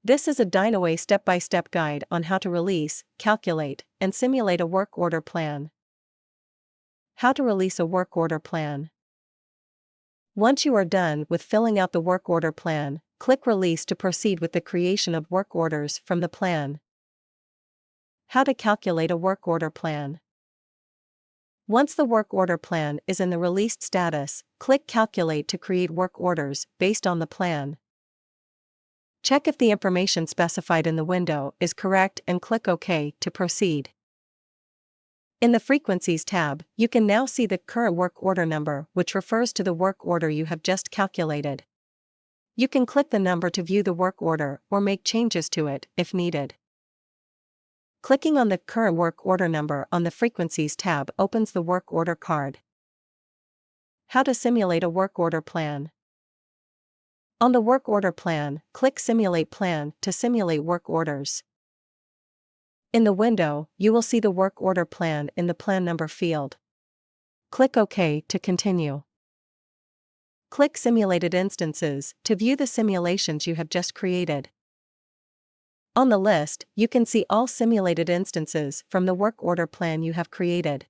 This is a Dynaway step-by-step guide on how to release, calculate, and simulate a work order plan. How to release a work order plan. Once you are done with filling out the work order plan, click Release to proceed with the creation of work orders from the plan. How to calculate a work order plan. Once the work order plan is in the released status, click Calculate to create work orders based on the plan. Check if the information specified in the window is correct and click OK to proceed. In the Frequencies tab, you can now see the current work order number, which refers to the work order you have just calculated. You can click the number to view the work order or make changes to it if needed. Clicking on the current work order number on the Frequencies tab opens the work order card. How to simulate a work order plan. On the work order plan, click Simulate Plan to simulate work orders. In the window, you will see the work order plan in the plan number field. Click OK to continue. Click Simulated Instances to view the simulations you have just created. On the list, you can see all simulated instances from the work order plan you have created.